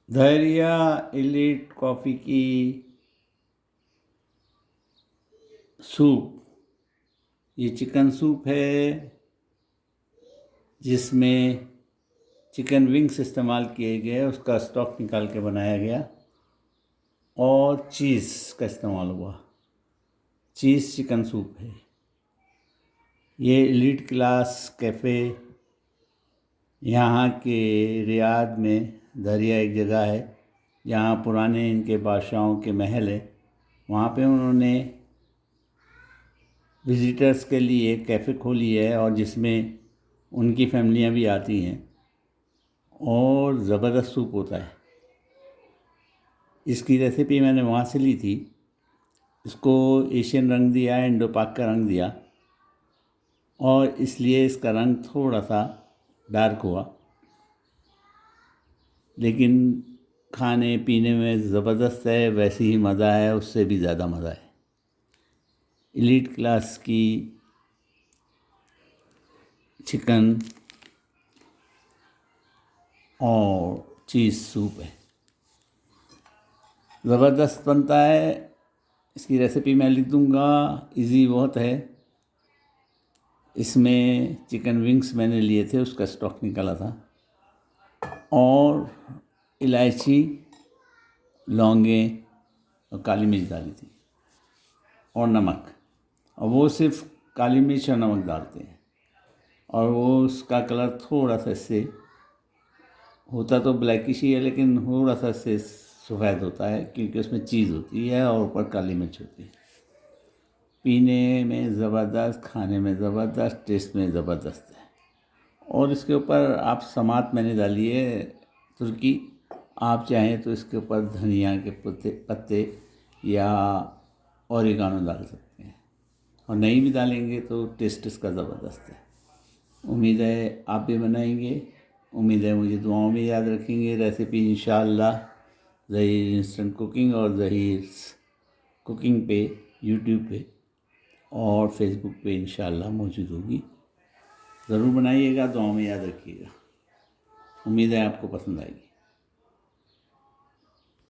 धैर्य elite coffee की soup. ये चिकन सूप है जिसमें चिकन विंग्स इस्तेमाल किए गए, उसका स्टॉक निकाल के बनाया गया और चीज़ का इस्तेमाल हुआ। चीज़ चिकन सूप है। ये एलीट क्लास कैफ़े यहाँ के रियाद में दरिया एक जगह है जहाँ पुराने इनके बादशाहों के महल है। वहाँ पे उन्होंने विज़िटर्स के लिए कैफ़े खोली है और जिसमें उनकी फैमिलियाँ भी आती हैं और ज़बरदस्त सूप होता है। इसकी रेसिपी मैंने वहाँ से ली थी। इसको एशियन रंग दिया, इंडो पाक का रंग दिया और इसलिए इसका रंग थोड़ा सा डार्क हुआ, लेकिन खाने पीने में ज़बरदस्त है। वैसे ही मज़ा है, उससे भी ज़्यादा मज़ा है। एलीट क्लास की चिकन और चीज़ सूप है, ज़बरदस्त बनता है। इसकी रेसिपी मैं लिख दूँगा, इजी बहुत है। इसमें चिकन विंग्स मैंने लिए थे, उसका स्टॉक निकाला था और इलायची, लौंगें और काली मिर्च डाली थी और नमक। और वो सिर्फ काली मिर्च और नमक डालते हैं और वो उसका कलर थोड़ा सा इससे होता तो ब्लैकिश ही है, लेकिन थोड़ा सा इससे सफ़ेद होता है क्योंकि उसमें चीज़ होती है और ऊपर काली मिर्च होती है। पीने में ज़बरदस्त, खाने में ज़बरदस्त, टेस्ट में ज़बरदस्त है। और इसके ऊपर आप समात मैंने डाली है तुर्की। आप चाहें तो इसके ऊपर धनिया के पत्ते या ओरिगानो डाल सकते हैं और नहीं भी डालेंगे तो टेस्ट इसका ज़बरदस्त है। उम्मीद है आप भी बनाएंगे। उम्मीद है मुझे दुआओं में याद रखेंगे। रेसिपी इंशाअल्लाह ज़हीर इंस्टेंट कुकिंग और ज़हीर कुकिंग पे यूट्यूब पे और फेसबुक पे इंशाअल्लाह मौजूद होगी। ज़रूर बनाइएगा, दुआओं में याद रखिएगा। उम्मीद है आपको पसंद आएगी।